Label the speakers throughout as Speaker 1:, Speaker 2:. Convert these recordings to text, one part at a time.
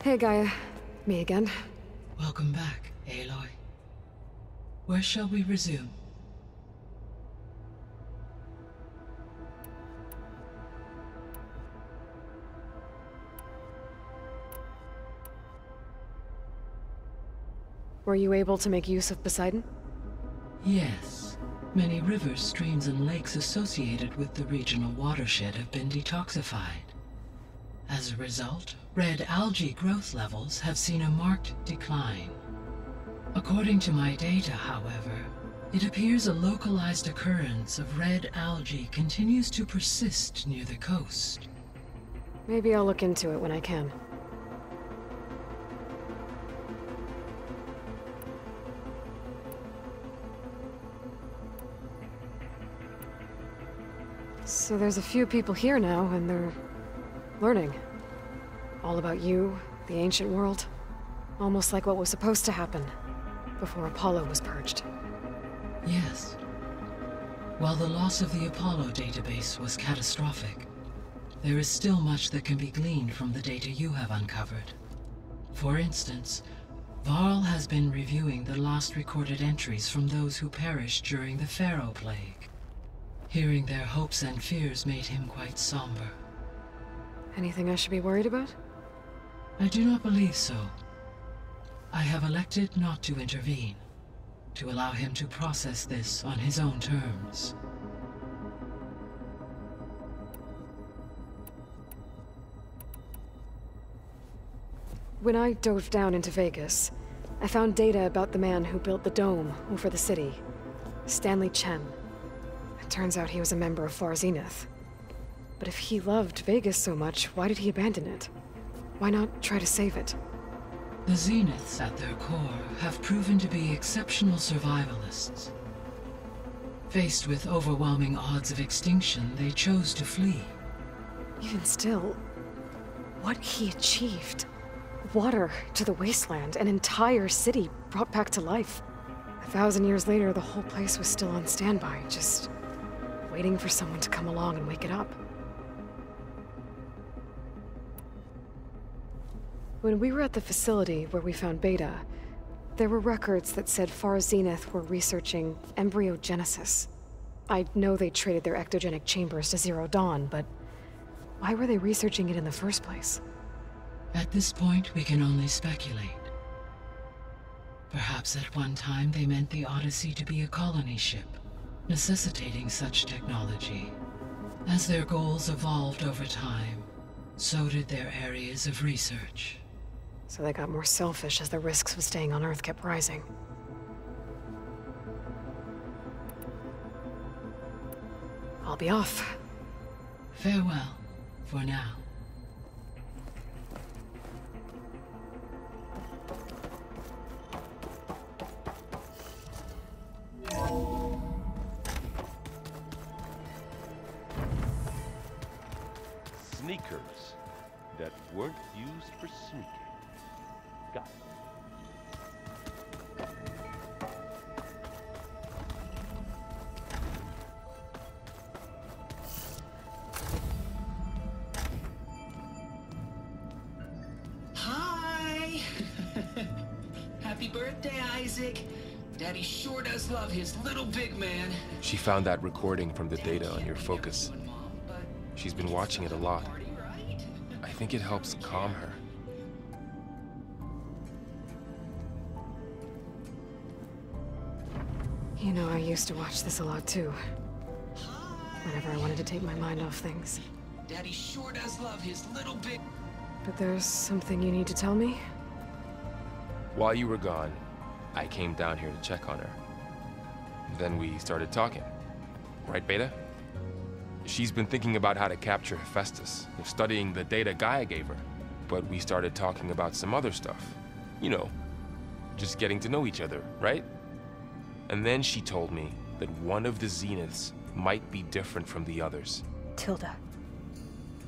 Speaker 1: Hey, Gaia. Me again.
Speaker 2: Welcome back, Aloy. Where shall we resume?
Speaker 1: Were you able to make use of Poseidon?
Speaker 2: Yes. Many rivers, streams, and lakes associated with the regional watershed have been detoxified. As a result, red algae growth levels have seen a marked decline. According to my data, however, it appears a localized occurrence of red algae continues to persist near the coast.
Speaker 1: Maybe I'll look into it when I can. So there's a few people here now, and they're learning. All about you, the ancient world. Almost like what was supposed to happen before Apollo was purged.
Speaker 2: Yes. While the loss of the Apollo database was catastrophic, there is still much that can be gleaned from the data you have uncovered. For instance, Varl has been reviewing the last recorded entries from those who perished during the Pharaoh Plague. Hearing their hopes and fears made him quite somber.
Speaker 1: Anything I should be worried about?
Speaker 2: I do not believe so. I have elected not to intervene, to allow him to process this on his own terms.
Speaker 1: When I dove down into Vegas, I found data about the man who built the dome over the city, Stanley Chen. It turns out he was a member of Far Zenith. But if he loved Vegas so much, why did he abandon it? Why not try to save it?
Speaker 2: The Zeniths, at their core, have proven to be exceptional survivalists. Faced with overwhelming odds of extinction, they chose to flee.
Speaker 1: Even still, what he achieved. Water to the wasteland, an entire city brought back to life. 1,000 years later, the whole place was still on standby, just waiting for someone to come along and wake it up. When we were at the facility where we found Beta, there were records that said Far Zenith were researching embryogenesis. I know they traded their ectogenic chambers to Zero Dawn, but why were they researching it in the first place?
Speaker 2: At this point, we can only speculate. Perhaps at one time they meant the Odyssey to be a colony ship, necessitating such technology. As their goals evolved over time, so did their areas of research.
Speaker 1: So they got more selfish as the risks of staying on Earth kept rising. I'll be off.
Speaker 2: Farewell, for now.
Speaker 3: Sneakers that weren't used for sneaking. Got it.
Speaker 4: Hi! Happy birthday, Isaac. Daddy sure does love his little big man.
Speaker 5: She found that recording from the data on your focus. She's been watching it a lot. I think it helps calm her.
Speaker 1: You know, I used to watch this a lot too. Whenever I wanted to take my mind off things.
Speaker 4: Daddy sure does love his little big...
Speaker 1: But there's something you need to tell me?
Speaker 5: While you were gone, I came down here to check on her. Then we started talking. Right, Beta? She's been thinking about how to capture Hephaestus, studying the data Gaia gave her. But we started talking about some other stuff. You know, just getting to know each other, right? And then she told me that one of the Zeniths might be different from the others.
Speaker 6: Tilda.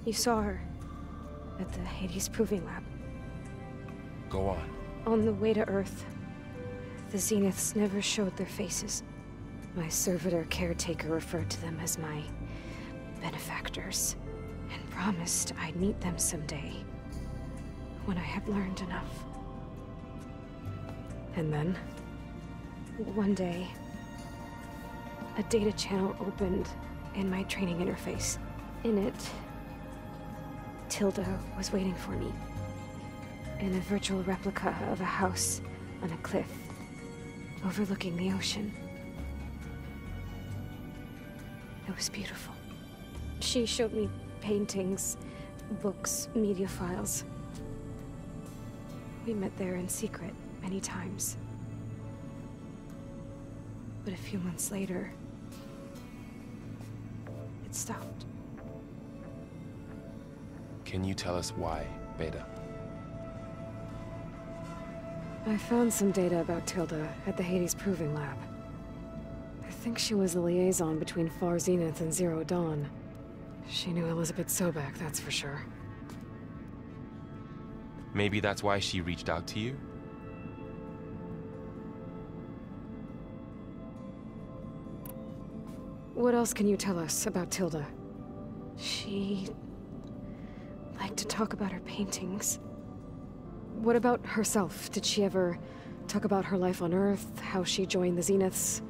Speaker 6: You saw her at the Hades Proving Lab.
Speaker 5: Go on.
Speaker 6: On the way to Earth, the Zeniths never showed their faces. My servitor caretaker referred to them as my benefactors, and promised I'd meet them someday. when I had learned enough.
Speaker 1: And then?
Speaker 6: One day, a data channel opened in my training interface. In it, Tilda was waiting for me. In a virtual replica of a house on a cliff, overlooking the ocean. It was beautiful. She showed me paintings, books, media files. We met there in secret many times. But a few months later, it stopped.
Speaker 5: Can you tell us why, Beta?
Speaker 1: I found some data about Tilda at the Hades Proving Lab. I think she was the liaison between Far Zenith and Zero Dawn. She knew Elizabeth Sobek, that's for sure.
Speaker 5: Maybe that's why she reached out to you?
Speaker 1: What else can you tell us about Tilda?
Speaker 6: She liked to talk about her paintings.
Speaker 1: What about herself? Did she ever talk about her life on Earth, how she joined the Zeniths,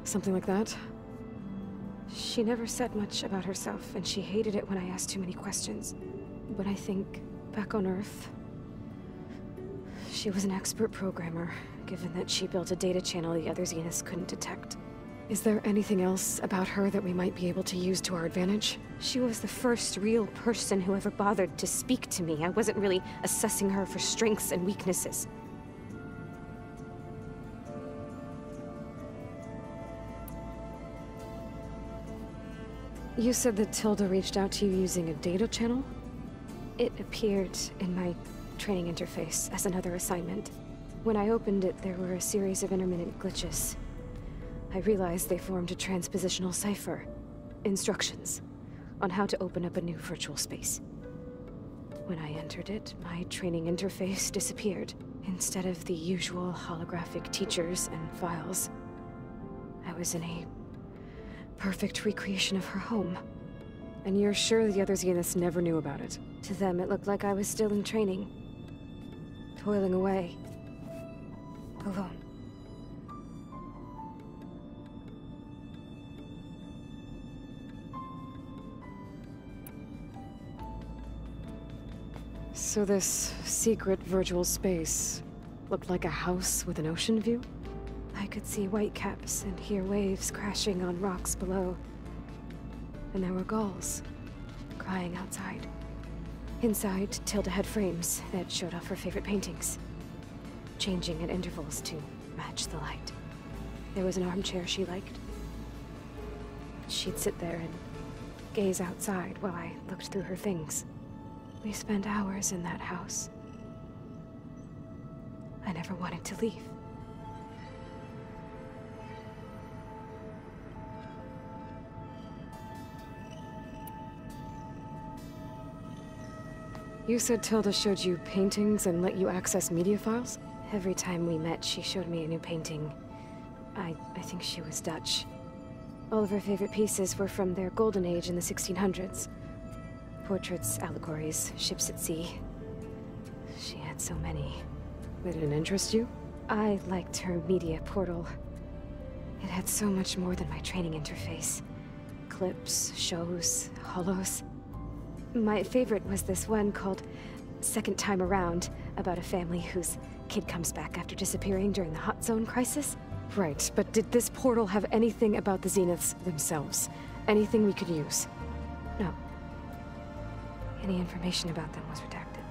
Speaker 1: something like that?
Speaker 6: She never said much about herself, and she hated it when I asked too many questions. But I think, back on Earth, she was an expert programmer, given that she built a data channel the other Zeniths couldn't detect.
Speaker 1: Is there anything else about her that we might be able to use to our advantage?
Speaker 6: She was the first real person who ever bothered to speak to me. I wasn't really assessing her for strengths and weaknesses.
Speaker 1: You said that Tilda reached out to you using a data channel?
Speaker 6: It appeared in my training interface as another assignment. When I opened it, there were a series of intermittent glitches. I realized they formed a transpositional cipher. Instructions on how to open up a new virtual space. When I entered it, my training interface disappeared. Instead of the usual holographic teachers and files, I was in a perfect recreation of her home.
Speaker 1: And you're sure the other Zeniths never knew about it?
Speaker 6: To them, it looked like I was still in training. Toiling away. Alone.
Speaker 1: So this secret virtual space looked like a house with an ocean view?
Speaker 6: I could see whitecaps and hear waves crashing on rocks below. And there were gulls crying outside. Inside, Tilda had frames that showed off her favorite paintings, changing at intervals to match the light. There was an armchair she liked. She'd sit there and gaze outside while I looked through her things. We spent hours in that house. I never wanted to leave.
Speaker 1: You said Tilda showed you paintings and let you access media files?
Speaker 6: Every time we met, she showed me a new painting. I think she was Dutch. All of her favorite pieces were from their golden age in the 1600s. Portraits, allegories, ships at sea. She had so many.
Speaker 1: They didn't interest you?
Speaker 6: I liked her media portal. It had so much more than my training interface. Clips, shows, holos. My favorite was this one called Second Time Around, about a family whose kid comes back after disappearing during the Hot Zone crisis.
Speaker 1: Right, but did this portal have anything about the Zeniths themselves? Anything we could use?
Speaker 6: No. Any information about them was redacted.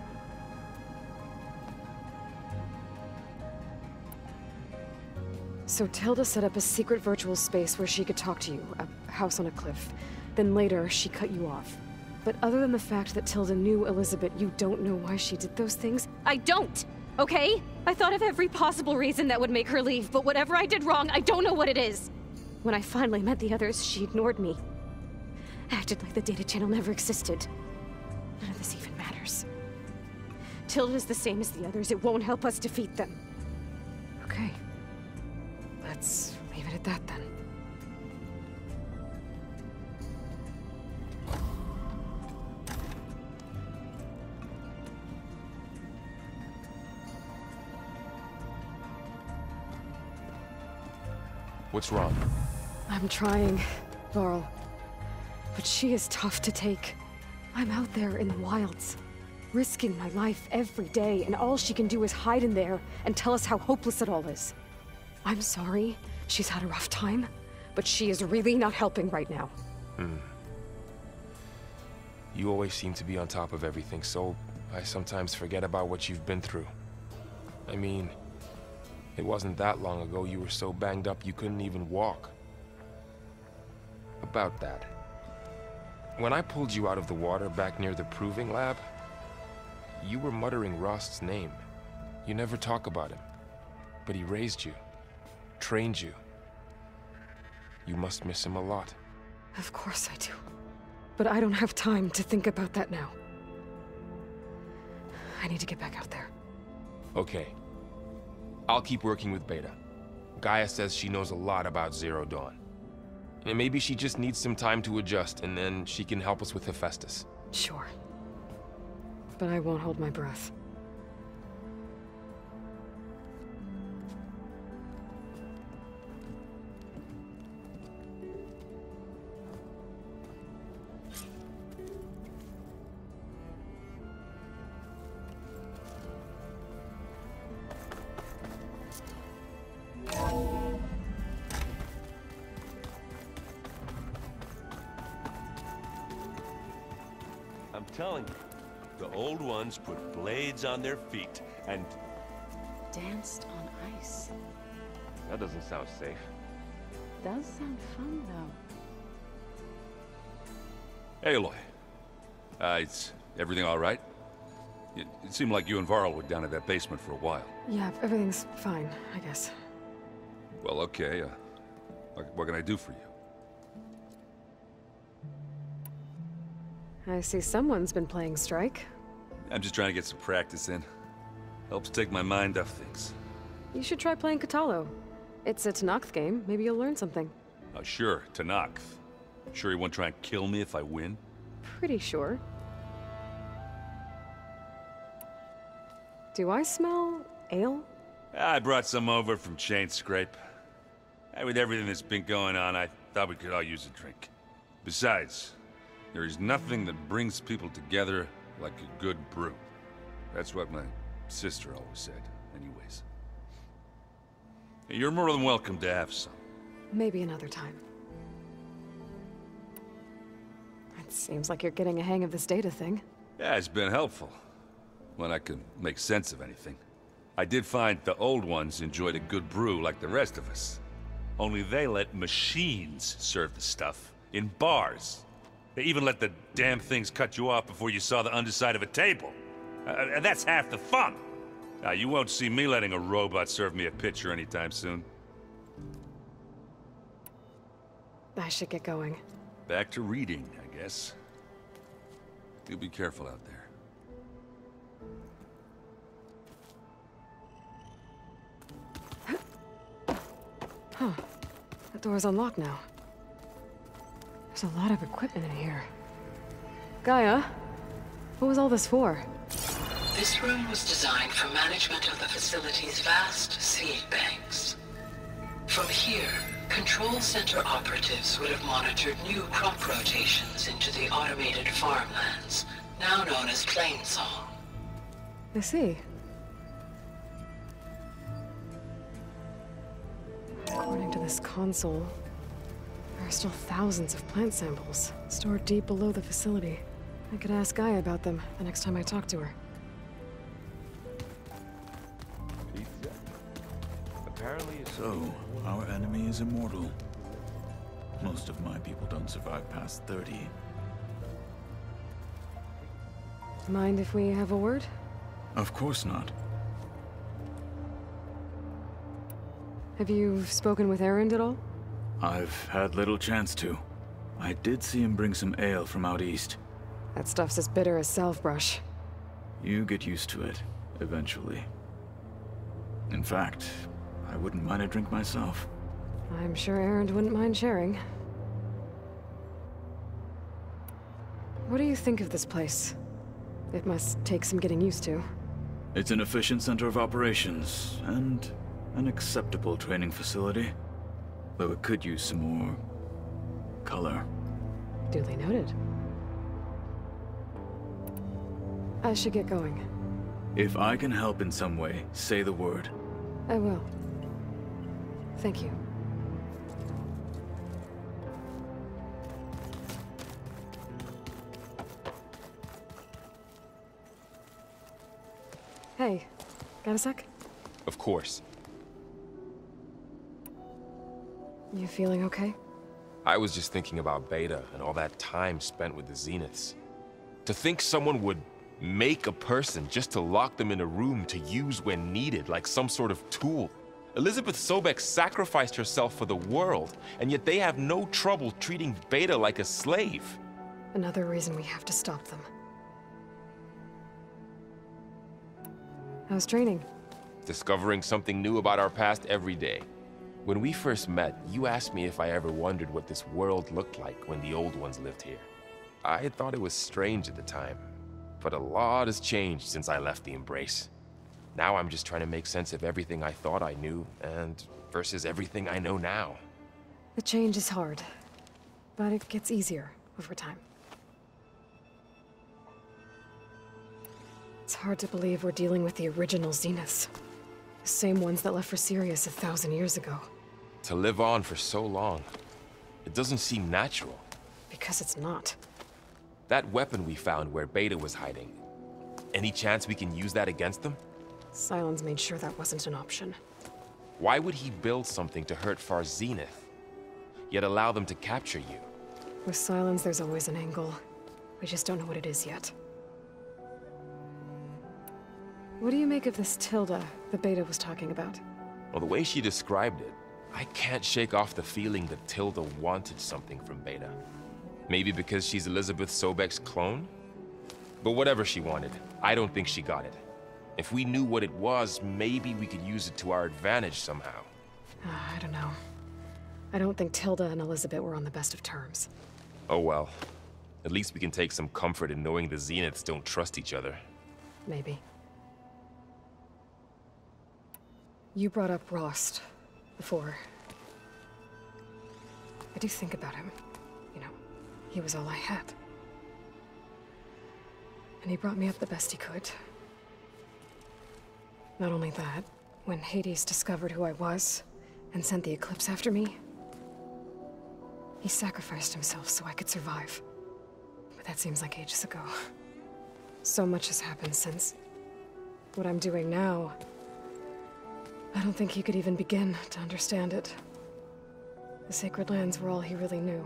Speaker 1: So Tilda set up a secret virtual space where she could talk to you, a house on a cliff. Then later, she cut you off. But other than the fact that Tilda knew Elizabeth, you don't know why she did those things?
Speaker 6: I don't! Okay? I thought of every possible reason that would make her leave, but whatever I did wrong, I don't know what it is. When I finally met the others, she ignored me. Acted like the data channel never existed. None of this even matters. Tilda's the same as the others. It won't help us defeat them.
Speaker 1: Okay. Let's leave it at that then.
Speaker 5: What's wrong?
Speaker 1: I'm trying, Varl. But she is tough to take. I'm out there in the wilds, risking my life every day, and all she can do is hide in there and tell us how hopeless it all is. I'm sorry she's had a rough time, but she is really not helping right now.
Speaker 5: You always seem to be on top of everything, so I sometimes forget about what you've been through. I mean, it wasn't that long ago you were so banged up you couldn't even walk. About that. When I pulled you out of the water back near the proving lab, you were muttering Rost's name. You never talk about him. But he raised you, trained you. You must miss him a lot.
Speaker 1: Of course I do. But I don't have time to think about that now. I need to get back out there.
Speaker 5: Okay. I'll keep working with Beta. Gaia says she knows a lot about Zero Dawn. And maybe she just needs some time to adjust, and then she can help us with Hephaestus.
Speaker 1: Sure. But I won't hold my breath.
Speaker 3: I'm telling you, the old ones put blades on their feet and...
Speaker 7: Danced on ice.
Speaker 3: That doesn't sound safe.
Speaker 7: Does sound fun, though.
Speaker 8: Hey, Aloy. Is everything all right? It seemed like you and Varl were down at that basement for a while.
Speaker 1: Yeah, everything's fine, I guess.
Speaker 8: Well, okay. What can I do for you?
Speaker 1: I see someone's been playing Strike.
Speaker 8: I'm just trying to get some practice in. Helps take my mind off things.
Speaker 1: You should try playing Katalo. It's a Tenakth game. Maybe you'll learn something.
Speaker 8: Oh, sure, Tenakth. Sure he won't try and kill me if I win?
Speaker 1: Pretty sure. Do I smell ale?
Speaker 8: I brought some over from Chain Scrape. With everything that's been going on, I thought we could all use a drink. Besides, there is nothing that brings people together like a good brew. That's what my sister always said, anyways. You're more than welcome to have some.
Speaker 1: Maybe another time. It seems like you're getting a hang of this data thing.
Speaker 8: Yeah, it's been helpful. When I can make sense of anything. I did find the old ones enjoyed a good brew like the rest of us. Only they let machines serve the stuff in bars. They even let the damn things cut you off before you saw the underside of a table. And that's half the fun. Now, you won't see me letting a robot serve me a pitcher anytime soon.
Speaker 1: I should get going.
Speaker 8: Back to reading, I guess. Do be careful out there.
Speaker 1: Huh. The door's unlocked now. There's a lot of equipment in here. Gaia, what was all this for?
Speaker 2: This room was designed for management of the facility's vast seed banks. From here, Control Center operatives would have monitored new crop rotations into the automated farmlands, now known as Plainsong.
Speaker 1: I see. According to this console, there are still thousands of plant samples stored deep below the facility. I could ask Gaia about them the next time I talk to her.
Speaker 3: Pizza. Apparently it's...
Speaker 9: So, our enemy is immortal. Most of my people don't survive past 30.
Speaker 1: Mind if we have a word?
Speaker 9: Of course not.
Speaker 1: Have you spoken with Erend at all?
Speaker 9: I've had little chance to. I did see him bring some ale from out east.
Speaker 1: That stuff's as bitter as salve-brush.
Speaker 9: You get used to it, eventually. In fact, I wouldn't mind a drink myself.
Speaker 1: I'm sure Erend wouldn't mind sharing. What do you think of this place? It must take some getting used to.
Speaker 9: It's an efficient center of operations, and an acceptable training facility. though it could use some more color.
Speaker 1: Duly noted. I should get going.
Speaker 9: If I can help in some way, say the word.
Speaker 1: I will. Thank you. Hey, got a sec?
Speaker 5: Of course.
Speaker 1: You feeling okay?
Speaker 5: I was just thinking about Beta and all that time spent with the Zeniths. To think someone would make a person just to lock them in a room to use when needed, like some sort of tool. Elizabeth Sobek sacrificed herself for the world, and yet they have no trouble treating Beta like a slave.
Speaker 1: Another reason we have to stop them. How's training?
Speaker 5: Discovering something new about our past every day. When we first met, you asked me if I ever wondered what this world looked like when the old ones lived here. I had thought it was strange at the time, but a lot has changed since I left the Embrace. Now I'm just trying to make sense of everything I thought I knew, and versus everything I know now.
Speaker 1: The change is hard, but it gets easier over time. It's hard to believe we're dealing with the original Zeniths. The same ones that left for Sirius 1,000 years ago.
Speaker 5: To live on for so long, it doesn't seem natural.
Speaker 1: Because it's not.
Speaker 5: That weapon we found where Beta was hiding, any chance we can use that against them?
Speaker 1: Sylens made sure that wasn't an option.
Speaker 5: Why would he build something to hurt Far Zenith, yet allow them to capture you?
Speaker 1: With Sylens, there's always an angle. We just don't know what it is yet. What do you make of this Tilda the Beta was talking about?
Speaker 5: Well, the way she described it, I can't shake off the feeling that Tilda wanted something from Beta. Maybe because she's Elizabeth Sobek's clone? But whatever she wanted, I don't think she got it. If we knew what it was, maybe we could use it to our advantage somehow.
Speaker 1: I don't know. I don't think Tilda and Elizabeth were on the best of terms.
Speaker 5: Oh well. At least we can take some comfort in knowing the Zeniths don't trust each other.
Speaker 1: Maybe. You brought up Rost before. I do think about him. You know, he was all I had. And he brought me up the best he could. Not only that, when Hades discovered who I was and sent the Eclipse after me, he sacrificed himself so I could survive. But that seems like ages ago. So much has happened since. What I'm doing now, I don't think he could even begin to understand it. The Sacred Lands were all he really knew.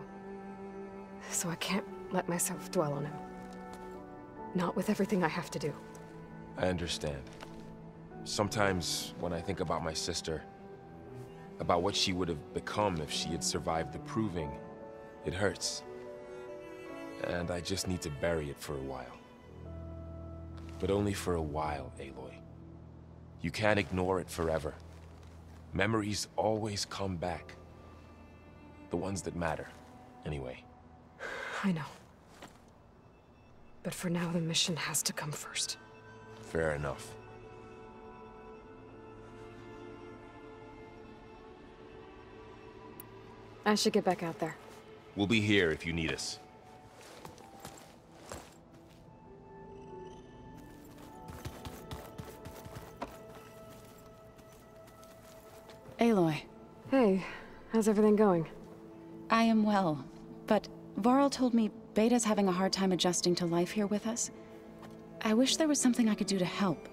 Speaker 1: So I can't let myself dwell on him. Not with everything I have to do.
Speaker 5: I understand. Sometimes, when I think about my sister, about what she would have become if she had survived the Proving, it hurts. And I just need to bury it for a while. But only for a while, Aloy. You can't ignore it forever. Memories always come back. The ones that matter, anyway.
Speaker 1: I know. But for now, the mission has to come first.
Speaker 5: Fair enough.
Speaker 1: I should get back out there.
Speaker 5: We'll be here if you need us.
Speaker 7: Aloy.
Speaker 1: Hey, how's everything going?
Speaker 7: I am well, but Varl told me Beta's having a hard time adjusting to life here with us. I wish there was something I could do to help.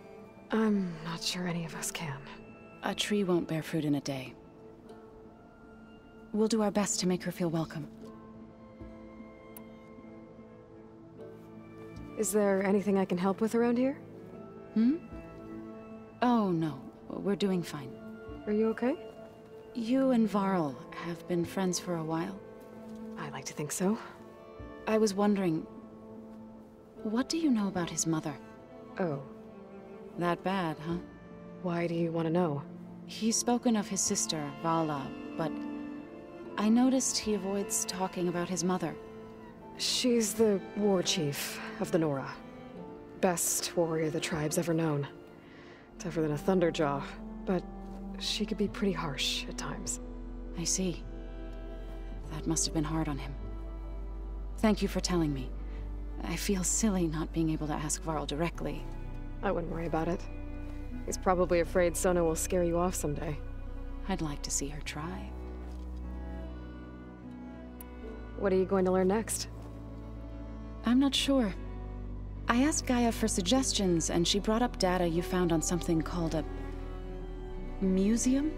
Speaker 1: I'm not sure any of us can.
Speaker 7: A tree won't bear fruit in a day. We'll do our best to make her feel welcome.
Speaker 1: Is there anything I can help with around here?
Speaker 7: Oh, no. We're doing fine.
Speaker 1: Are you okay?
Speaker 7: You and Varl have been friends for a while.
Speaker 1: I like to think so.
Speaker 7: I was wondering, what do you know about his mother?
Speaker 1: Oh.
Speaker 7: That bad, huh?
Speaker 1: Why do you want to know?
Speaker 7: He's spoken of his sister, Vala, but I noticed he avoids talking about his mother.
Speaker 1: She's the war chief of the Nora. Best warrior the tribe's ever known. Tougher than a Thunderjaw, but she could be pretty harsh at times.
Speaker 7: I see. That must have been hard on him. Thank you for telling me. I feel silly not being able to ask Varl directly.
Speaker 1: I wouldn't worry about it. He's probably afraid Sona will scare you off someday.
Speaker 7: I'd like to see her try.
Speaker 1: What are you going to learn next?
Speaker 7: I'm not sure. I asked Gaia for suggestions, and she brought up data you found on something called a museum?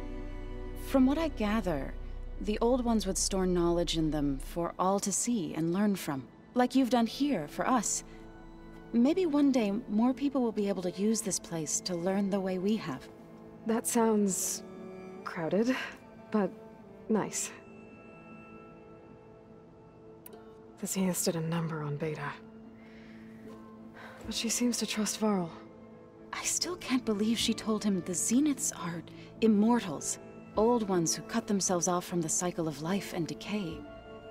Speaker 7: From what I gather, the old ones would store knowledge in them for all to see and learn from, like you've done here for us. Maybe one day more people will be able to use this place to learn the way we have.
Speaker 1: That sounds crowded, but nice. The Zeniths did a number on Beta. But she seems to trust Varl.
Speaker 7: I still can't believe she told him the Zeniths are immortals. Old ones who cut themselves off from the cycle of life and decay.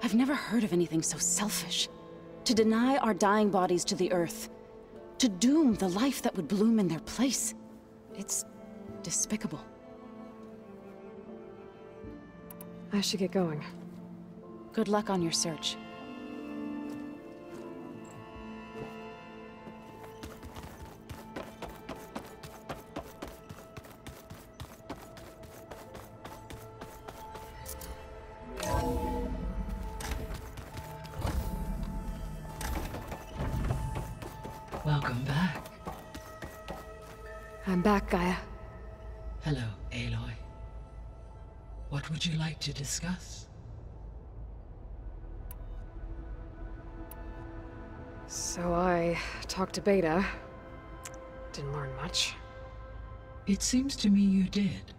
Speaker 7: I've never heard of anything so selfish. To deny our dying bodies to the earth. To doom the life that would bloom in their place. It's despicable.
Speaker 1: I should get going.
Speaker 7: Good luck on your search.
Speaker 2: Welcome back.
Speaker 1: I'm back, Gaia.
Speaker 2: Hello, Aloy. What would you like to discuss?
Speaker 1: So I talked to Beta. Didn't learn much.
Speaker 2: It seems to me you did.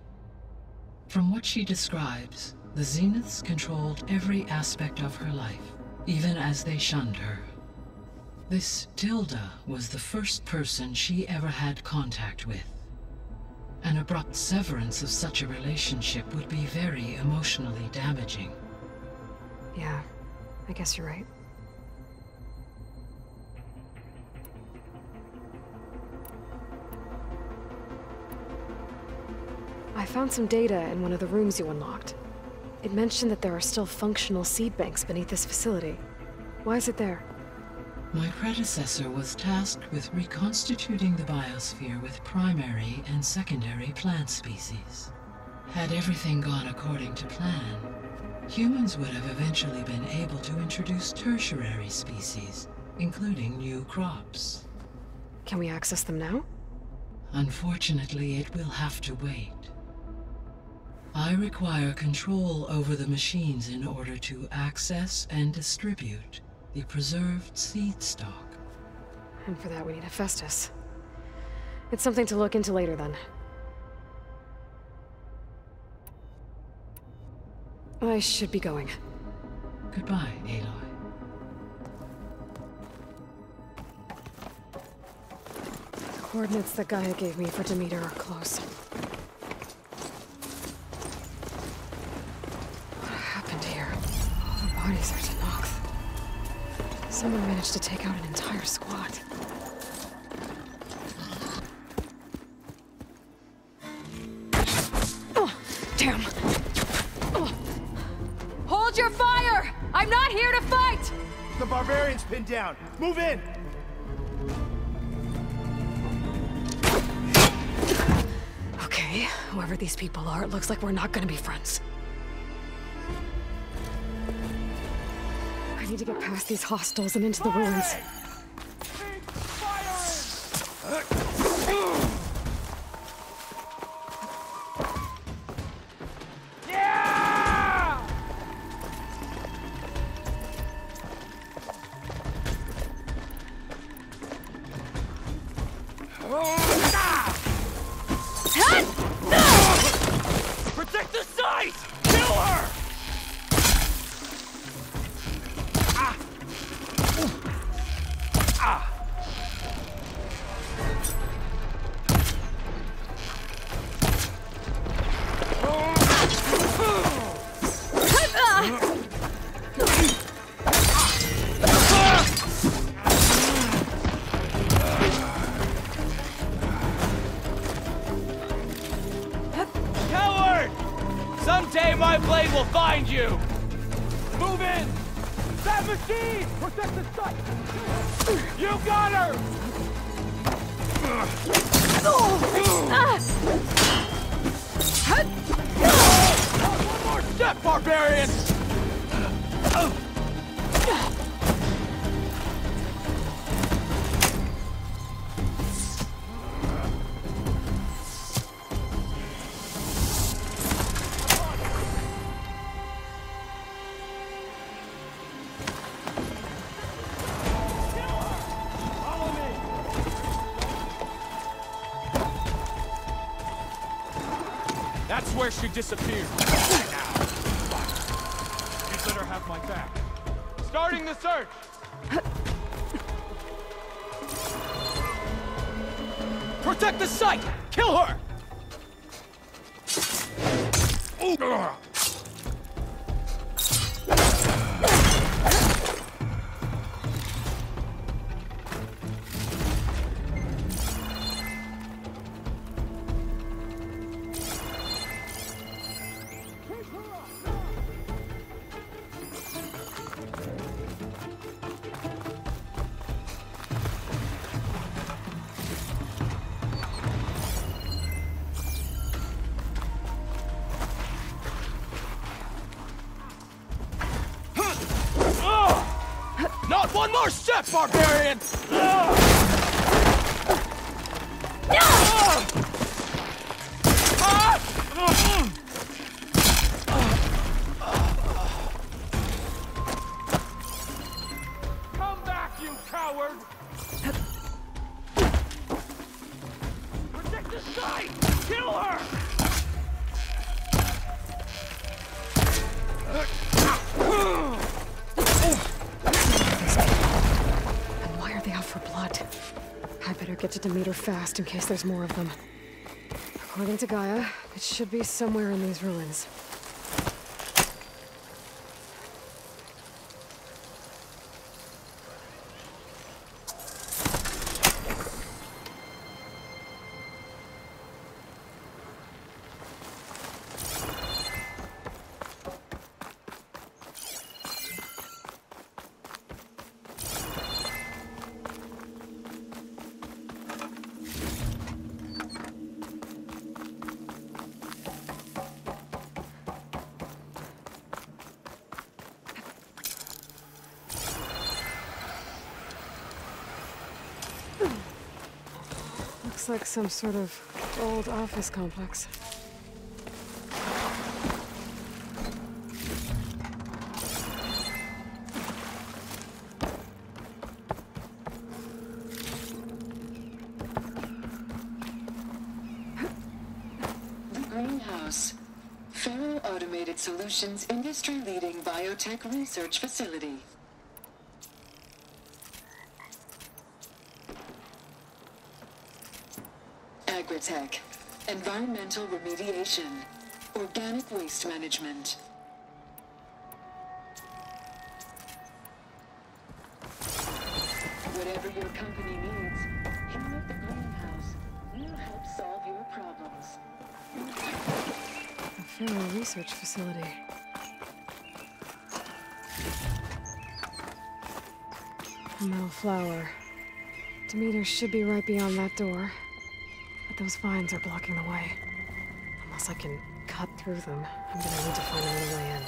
Speaker 2: From what she describes, the Zeniths controlled every aspect of her life, even as they shunned her. This Tilda was the first person she ever had contact with. An abrupt severance of such a relationship would be very emotionally damaging.
Speaker 1: Yeah, I guess you're right. I found some data in one of the rooms you unlocked. It mentioned that there are still functional seed banks beneath this facility. Why is it there?
Speaker 2: My predecessor was tasked with reconstituting the biosphere with primary and secondary plant species. Had everything gone according to plan, humans would have eventually been able to introduce tertiary species, including new crops.
Speaker 1: Can we access them now?
Speaker 2: Unfortunately, it will have to wait. I require control over the machines in order to access and distribute the preserved seed stock.
Speaker 1: And for that we need Hephaestus. It's something to look into later then. I should be going.
Speaker 2: Goodbye, Aloy.
Speaker 1: The coordinates that Gaia gave me for Demeter are close. What happened here? All the bodies are Tenakth. Someone managed to take out an entire squad. Oh, damn! Oh. Hold your fire! I'm not here to fight!
Speaker 10: The barbarian's pinned down. Move in!
Speaker 1: Okay, whoever these people are, it looks like we're not gonna be friends. I need to get past these hostiles and into the ruins.
Speaker 10: Protect the site! Kill her!
Speaker 11: Coward! Someday my blade will find you!
Speaker 10: Move in! That machine! Protect the site! You got her! One more step, barbarian! That's where she disappeared. Now. You'd better have my back. Starting the search! Protect the site! Kill her! Not one more step, barbarian! Come back, you coward! Protect the site! Kill her!
Speaker 1: Why are they out for blood? I better get to Demeter fast in case there's more of them. According to Gaia, it should be somewhere in these ruins. Looks like some sort of old office complex.
Speaker 11: The Greenhouse. Faro Automated Solutions industry-leading biotech research facility. Agritech, environmental remediation, organic waste management. Whatever your company needs, here at the Greenhouse, we'll help solve your problems.
Speaker 1: A Faro research facility. A metal flower. Demeter should be right beyond that door. But those vines are blocking the way. Unless I can cut through them, I'm gonna need to find another way in.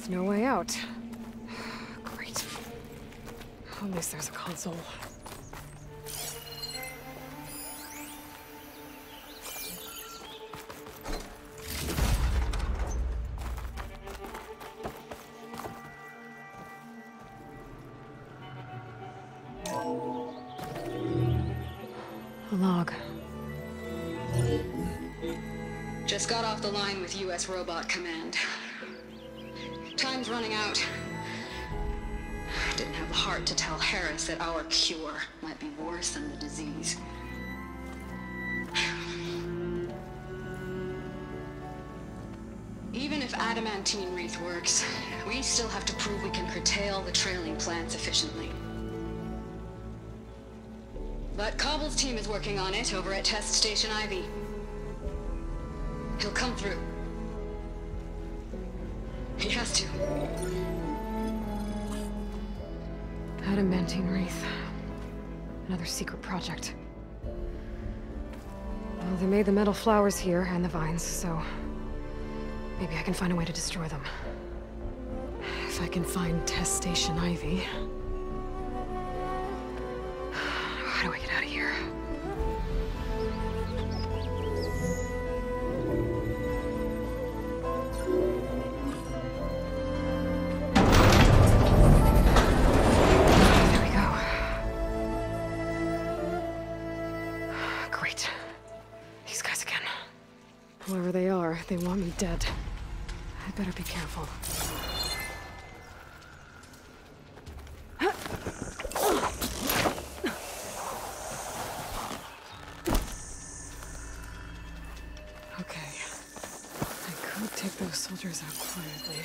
Speaker 1: No way out. Great. At least there's a console. A log.
Speaker 12: Just got off the line with US Robot Command. Time's running out. Didn't have the heart to tell Harris that our cure might be worse than the disease. Even if adamantine wreath works, we still have to prove we can curtail the trailing plants efficiently. But Cobble's team is working on it over at Test Station Ivy. He'll come through. He has to.
Speaker 1: Adamantine wreath. Another secret project. Well, they made the metal flowers here and the vines, so maybe I can find a way to destroy them. If I can find Test Station Ivy. How do I get out of here? There we go. Great. These guys again. Whoever they are, they want me dead. I better be careful. Okay. I could take those soldiers out quietly.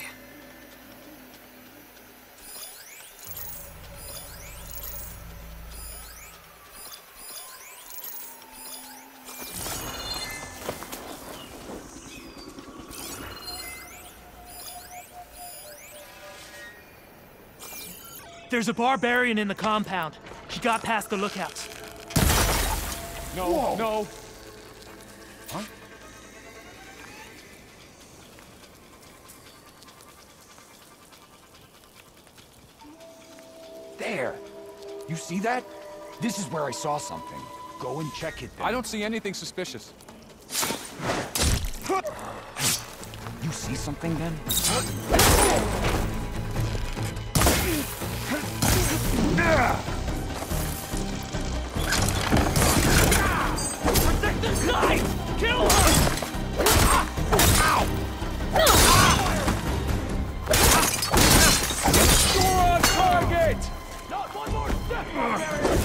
Speaker 13: There's a barbarian in the compound. He got past the lookouts.
Speaker 10: No,
Speaker 14: Whoa.
Speaker 10: no.
Speaker 14: Huh? There! You see that? This is where I saw something. Go and check it then.
Speaker 10: I don't see anything suspicious.
Speaker 14: You see something then?
Speaker 13: Protect this guy! Kill him!
Speaker 10: You're on target! Not one more step, barbarian!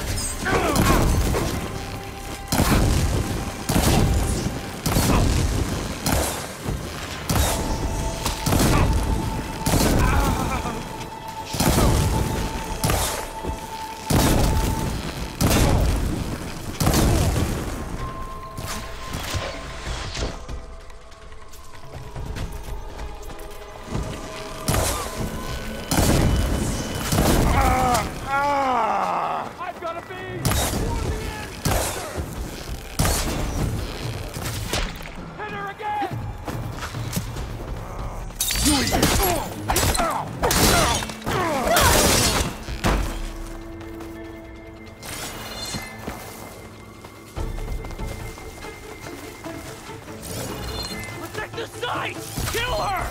Speaker 10: I've got a beam! For the ancestor! Hit her again!
Speaker 13: Protect the site! Kill her!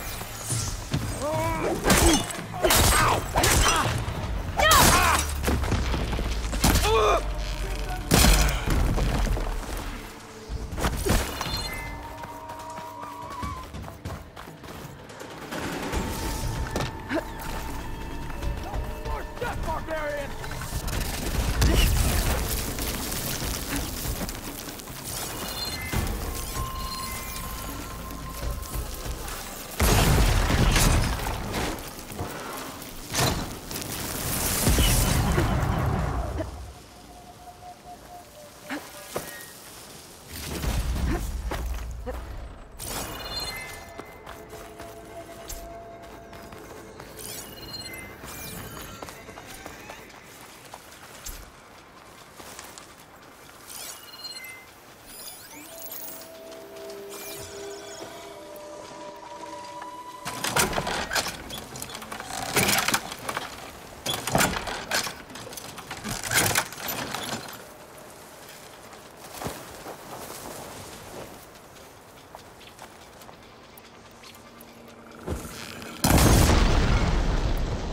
Speaker 10: More step, barbarian!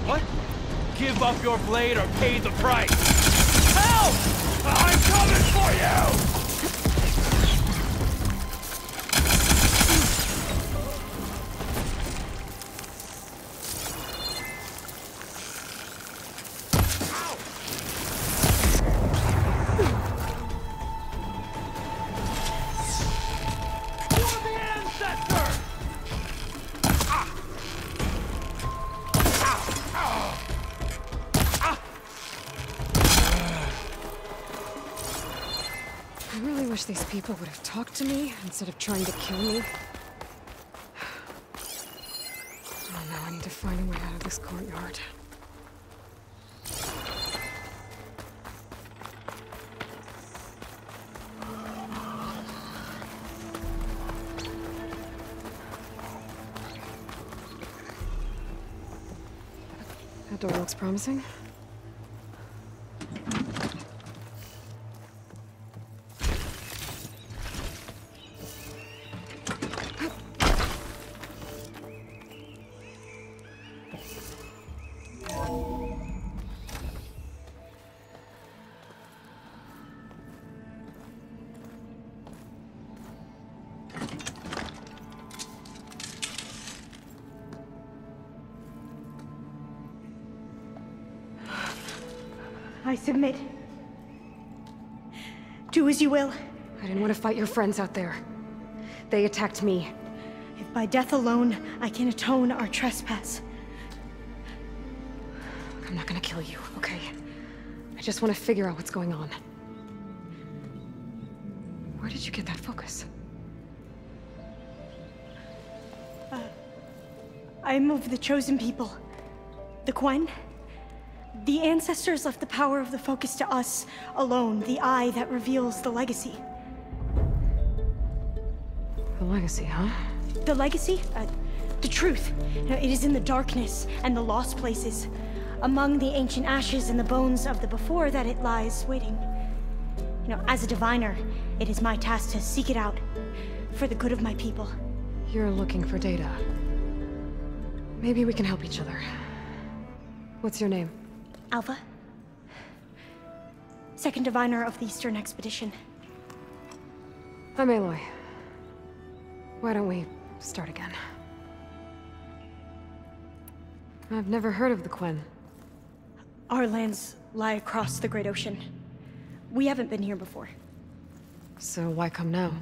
Speaker 13: What? Give up your blade or pay the price!
Speaker 14: I'm coming for you!
Speaker 1: I really wish these people would have talked to me instead of trying to kill me. Oh, now I need to find a way out of this courtyard. That door looks promising.
Speaker 15: I submit. Do as you will.
Speaker 1: I didn't want to fight your friends out there. They attacked me.
Speaker 15: If by death alone I can atone our trespass.
Speaker 1: I'm not gonna kill you, okay? I just want to figure out what's going on. Where did you get that focus?
Speaker 15: I am of the chosen people. The Quen. The ancestors left the power of the focus to us alone, the eye that reveals the legacy.
Speaker 1: The legacy, huh?
Speaker 15: The legacy? The truth. It is in the darkness and the lost places, among the ancient ashes and the bones of the before that it lies waiting. As a diviner, it is my task to seek it out for the good of my people.
Speaker 1: You're looking for data. Maybe we can help each other. What's your name?
Speaker 15: Alpha. Second diviner of the Eastern Expedition.
Speaker 1: I'm Aloy. Why don't we start again? I've never heard of the Quen.
Speaker 15: Our lands lie across the Great Ocean. We haven't been here before.
Speaker 1: So why come now?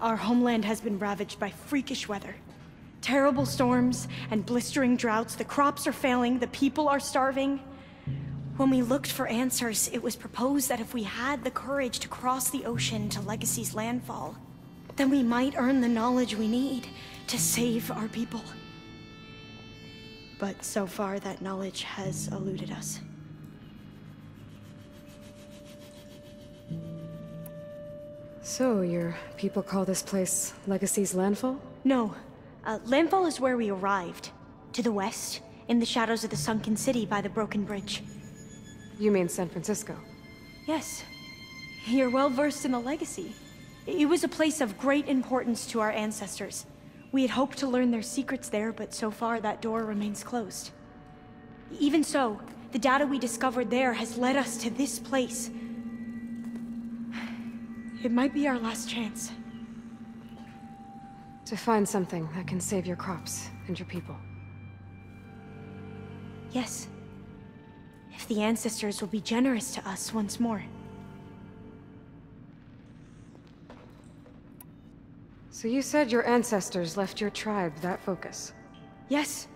Speaker 15: Our homeland has been ravaged by freakish weather. Terrible storms and blistering droughts. The crops are failing, the people are starving. When we looked for answers, it was proposed that if we had the courage to cross the ocean to Legacy's landfall, then we might earn the knowledge we need to save our people. But so far, that knowledge has eluded us.
Speaker 1: So, your people call this place Legacy's landfall?
Speaker 15: No. Landfall is where we arrived. To the west, in the shadows of the sunken city by the broken bridge.
Speaker 1: You mean San Francisco?
Speaker 15: Yes. You're well versed in the legacy. It was a place of great importance to our ancestors. We had hoped to learn their secrets there, but so far that door remains closed. Even so, the data we discovered there has led us to this place. It might be our last chance.
Speaker 1: To find something that can save your crops and your people.
Speaker 15: Yes. If the ancestors will be generous to us once more.
Speaker 1: So you said your ancestors left your tribe that focus?
Speaker 15: Yes.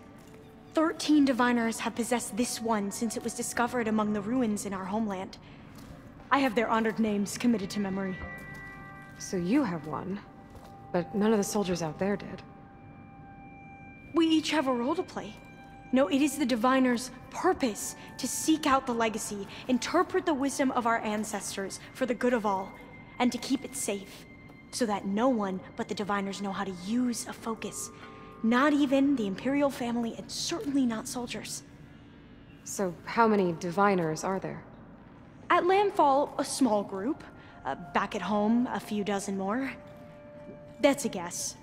Speaker 15: 13 diviners have possessed this one since it was discovered among the ruins in our homeland. I have their honored names committed to memory.
Speaker 1: So you have one, but none of the soldiers out there did.
Speaker 15: We each have a role to play. No, it is the diviner's purpose to seek out the legacy, interpret the wisdom of our ancestors for the good of all, and to keep it safe, so that no one but the diviners know how to use a focus. Not even the Imperial family, and certainly not soldiers.
Speaker 1: So how many diviners are there?
Speaker 15: At Landfall, a small group. Back at home, a few dozen more. That's a guess.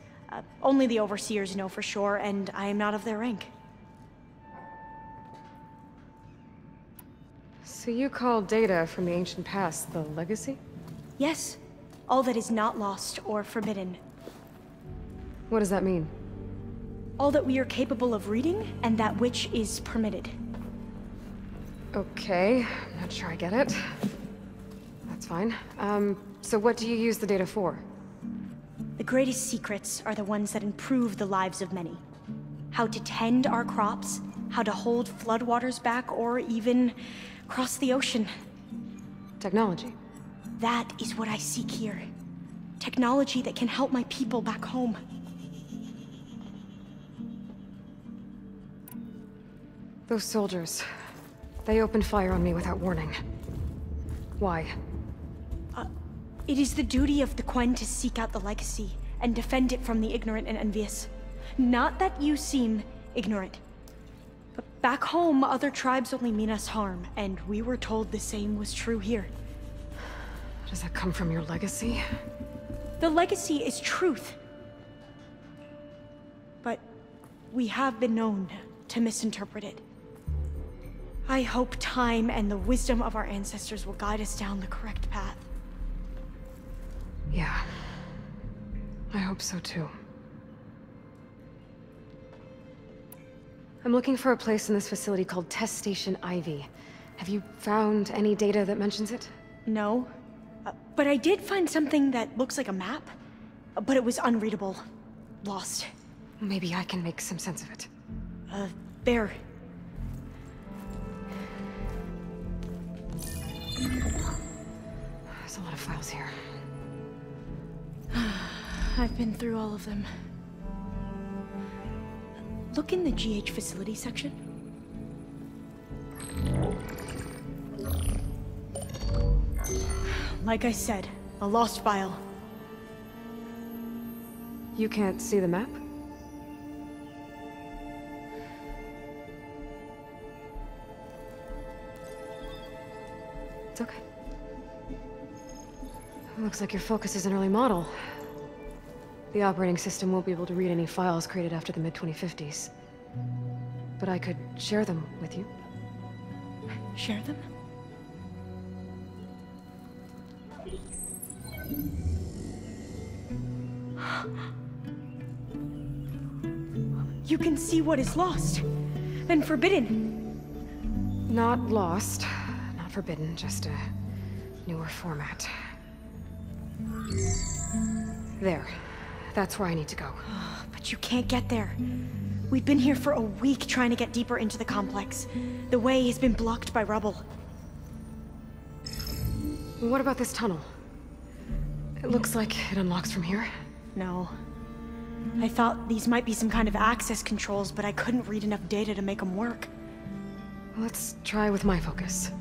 Speaker 15: Only the overseers know for sure, and I am not of their rank.
Speaker 1: So you call data from the ancient past the legacy?
Speaker 15: Yes. All that is not lost or forbidden.
Speaker 1: What does that mean?
Speaker 15: All that we are capable of reading, and that which is permitted.
Speaker 1: Okay, I'm not sure I get it. That's fine. So what do you use the data for?
Speaker 15: The greatest secrets are the ones that improve the lives of many. How to tend our crops, how to hold floodwaters back, or even cross the ocean.
Speaker 1: Technology.
Speaker 15: That is what I seek here. Technology that can help my people back home.
Speaker 1: Those soldiers, they opened fire on me without warning. Why?
Speaker 15: It is the duty of the Quen to seek out the legacy and defend it from the ignorant and envious. Not that you seem ignorant. But back home, other tribes only mean us harm, and we were told the same was true here.
Speaker 1: Does that come from your legacy?
Speaker 15: The legacy is truth. But we have been known to misinterpret it. I hope time and the wisdom of our ancestors will guide us down the correct path.
Speaker 1: Yeah. I hope so too. I'm looking for a place in this facility called Test Station Ivy. Have you found any data that mentions it?
Speaker 15: No. But I did find something that looks like a map. But it was unreadable. Lost.
Speaker 1: Maybe I can make some sense of it.
Speaker 15: There.
Speaker 1: There's a lot of files here.
Speaker 15: I've been through all of them. Look in the GH facility section. Like I said, a lost file.
Speaker 1: You can't see the map? It's okay. Looks like your focus is an early model. The operating system won't be able to read any files created after the mid-2050s. But I could share them with you.
Speaker 15: Share them? You can see what is lost and forbidden.
Speaker 1: Not lost, not forbidden, just a newer format. There. That's where I need to go.
Speaker 15: But you can't get there. We've been here for a week trying to get deeper into the complex. The way has been blocked by rubble.
Speaker 1: What about this tunnel? It looks like it unlocks from here.
Speaker 15: No. I thought these might be some kind of access controls, but I couldn't read enough data to make them work.
Speaker 1: Let's try with my focus.